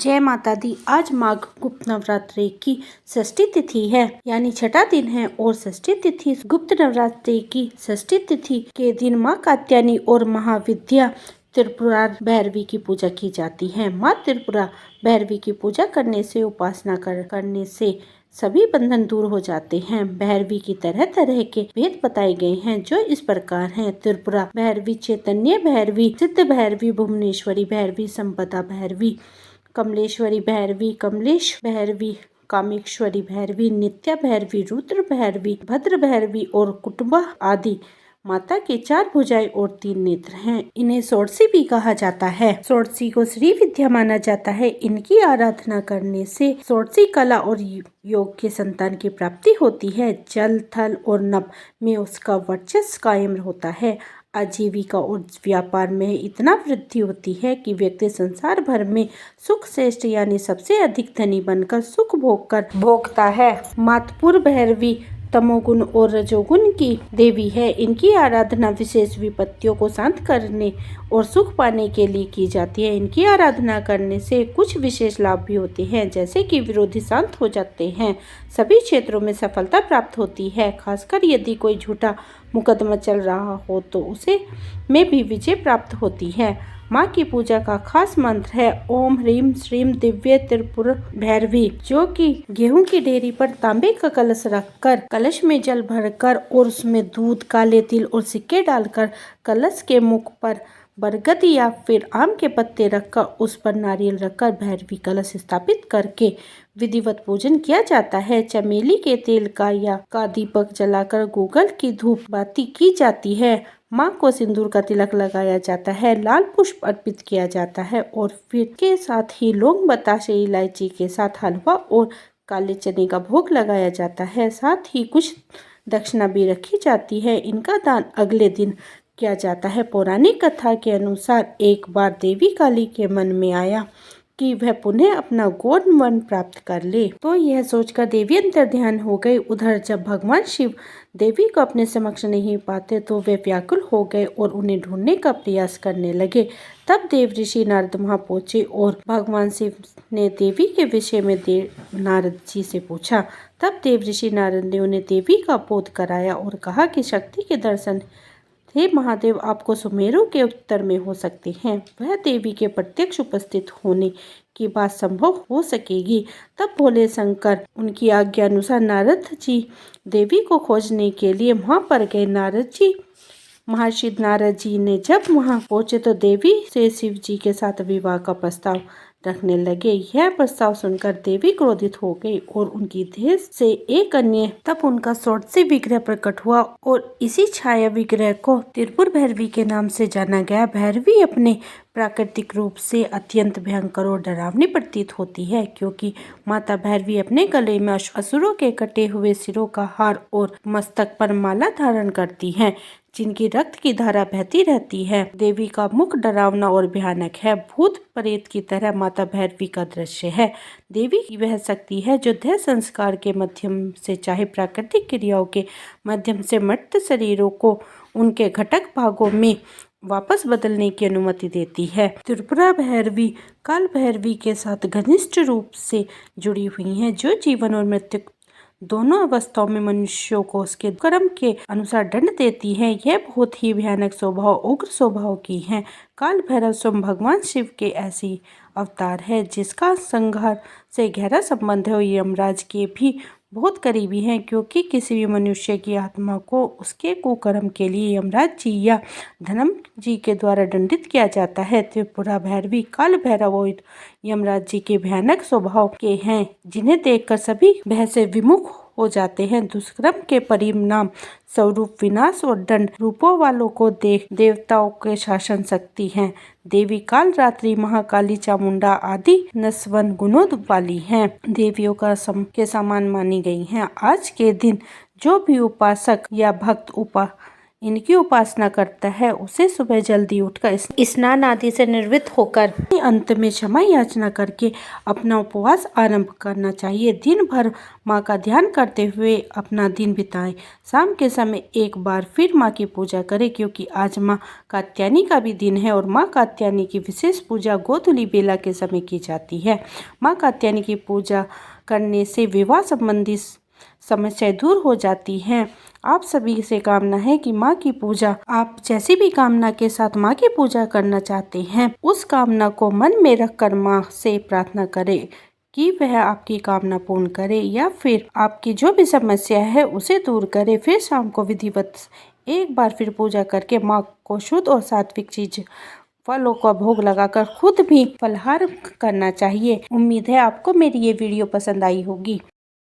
जय माता दी। आज माघ गुप्त नवरात्रि की षष्ठी तिथि है, यानी छठा दिन है और षष्ठी तिथि गुप्त नवरात्रि की षष्ठी तिथि के दिन माँ कात्यायनी और महाविद्या त्रिपुरा भैरवी की पूजा की जाती है। माँ त्रिपुरा भैरवी की पूजा करने से, उपासना करने से सभी बंधन दूर हो जाते हैं। भैरवी की तरह तरह के भेद बताए गए हैं, जो इस प्रकार हैं: त्रिपुरा भैरवी, चैतन्य भैरवी, सिद्ध भैरवी, भुवनेश्वरी भैरवी, संपदा भैरवी, कमलेश्वरी भैरवी, कमलेश भैरवी, कामेश्वरी भैरवी, नित्या भैरवी, रुद्र भैरवी, भद्र भैरवी और कुटुंबा आदि। माता के 4 भुजाएं और 3 नेत्र हैं। इन्हें षोडशी भी कहा जाता है। षोडशी को श्री विद्या माना जाता है। इनकी आराधना करने से षोडशी कला और योग के संतान की प्राप्ति होती है। जल, थल और नभ में उसका वर्चस्व कायम होता है। आजीविका और व्यापार में इतना वृद्धि होती है कि व्यक्ति संसार भर में सुख श्रेष्ठ यानी सबसे अधिक धनी बनकर सुख भोगता है। मातपुर भैरवी तमोगुण और रजोगुण की देवी है। इनकी आराधना विशेष विपत्तियों को शांत करने और सुख पाने के लिए की जाती है। इनकी आराधना करने से कुछ विशेष लाभ भी होते हैं, जैसे कि विरोधी शांत हो जाते हैं, सभी क्षेत्रों में सफलता प्राप्त होती है। खासकर यदि कोई झूठा मुकदमा चल रहा हो तो उसे में भी विजय प्राप्त होती है। माँ की पूजा का खास मंत्र है ओम ह्रीम श्रीम दिव्य त्रिपुर भैरवी, जो कि गेहूं की ढेरी पर तांबे का कलश रखकर कलश में जल भरकर और उसमें दूध, काले तिल और सिक्के डालकर कलश के मुख पर बरगद या फिर आम के पत्ते रखकर उस पर नारियल रखकर भैरवी कलश स्थापित करके विधिवत पूजन किया जाता है। चमेली के तेल का दीपक जलाकर गूगल की धूप बाती की जाती है। माँ को सिंदूर का तिलक लगाया जाता है, लाल पुष्प अर्पित किया जाता है और फिर के साथ ही लौंग, बताशे, इलायची के साथ हलवा और काले चने का भोग लगाया जाता है। साथ ही कुछ दक्षिणा भी रखी जाती है। इनका दान अगले दिन किया जाता है। पौराणिक कथा के अनुसार एक बार देवी काली के मन में आया कि वह पुनः अपना गौण वन प्राप्त कर ले, तो यह सोचकर देवी अंतर ध्यान हो गई। उधर जब भगवान शिव देवी को अपने समक्ष नहीं पाते तो वे व्याकुल हो गए और उन्हें ढूंढने का प्रयास करने लगे। तब देव ऋषि नारद वहां पहुंचे और भगवान शिव ने देवी के विषय में नारद जी से पूछा। तब देव ऋषि नारद ने उन्हें देवी का बोध कराया और कहा कि शक्ति के दर्शन हे महादेव आपको सुमेरु के उत्तर में हो सकते हैं। वह देवी के प्रत्यक्ष उपस्थित होने की बात संभव हो सकेगी। तब भोले शंकर उनकी आज्ञा अनुसार नारद जी देवी को खोजने के लिए वहां पर गए। महर्षि नारद जी ने जब वहां पहुंचे तो देवी से शिव जी के साथ विवाह का प्रस्ताव रखने लगे। यह प्रस्ताव सुनकर देवी क्रोधित हो गई और उनकी देह से एक अन्य तब उनका षोडशी विग्रह प्रकट हुआ और इसी छाया विग्रह को त्रिपुर भैरवी के नाम से जाना गया। भैरवी अपने प्राकृतिक रूप से अत्यंत भयंकर और डरावनी प्रतीत होती है, क्योंकि माता भैरवी अपने गले में असुरों के कटे हुए सिरों का हार और मस्तक पर माला धारण करती हैं, जिनकी रक्त की धारा बहती रहती है। देवी का मुख डरावना और भयानक है। भूत प्रेत की तरह माता भैरवी का दृश्य है। देवी की वह शक्ति है जो देह संस्कार के माध्यम से चाहे प्राकृतिक क्रियाओं के माध्यम से मृत शरीरों को उनके घटक भागों में वापस बदलने की अनुमति देती है। त्रिपुरा भैरवी काल भैरवी के साथ घनिष्ठ रूप से जुड़ी हुई है, जो जीवन और मृत्यु दोनों अवस्थाओं में मनुष्यों को उसके कर्म के अनुसार दंड देती है। यह बहुत ही भयानक स्वभाव, उग्र स्वभाव की है। काल भैरव स्वयं भगवान शिव के ऐसी अवतार है जिसका संहार से गहरा संबंध है और यमराज के भी बहुत करीबी हैं, क्योंकि किसी भी मनुष्य की आत्मा को उसके कुकर्म के लिए यमराज जी या धर्म जी के द्वारा दंडित किया जाता है। त्रिपुरा भैरवी काल भैरव और यमराज जी के भयानक स्वभाव के हैं, जिन्हें देखकर सभी भय से विमुख हो जाते हैं। दुष्कर्म के परिणाम स्वरूप विनाश और दंड रूपों वालों को देवताओं के शासन शक्ति है। देवी काल रात्रि, महाकाली, चामुंडा आदि नस्वन गुणों वाली हैं, देवियों के समान मानी गई हैं। आज के दिन जो भी उपासक या भक्त इनकी उपासना करता है उसे सुबह जल्दी उठकर स्नान आदि से निर्वृत्त होकर अंत में क्षमा याचना करके अपना उपवास आरंभ करना चाहिए। दिन भर माँ का ध्यान करते हुए अपना दिन बिताएं। शाम के समय एक बार फिर माँ की पूजा करें, क्योंकि आज माँ कात्यायनी का भी दिन है और माँ कात्यायनी की विशेष पूजा गोधूली बेला के समय की जाती है। माँ कात्यायनी की पूजा करने से विवाह संबंधी समस्याएं दूर हो जाती हैं। आप सभी से कामना है कि माँ की पूजा, आप जैसी भी कामना के साथ माँ की पूजा करना चाहते हैं, उस कामना को मन में रखकर माँ से प्रार्थना करें कि वह आपकी कामना पूर्ण करे या फिर आपकी जो भी समस्या है उसे दूर करे। फिर शाम को विधिवत एक बार फिर पूजा करके माँ को शुद्ध और सात्विक चीज फलों का भोग लगाकर खुद भी फलाहार करना चाहिए। उम्मीद है आपको मेरी ये वीडियो पसंद आई होगी।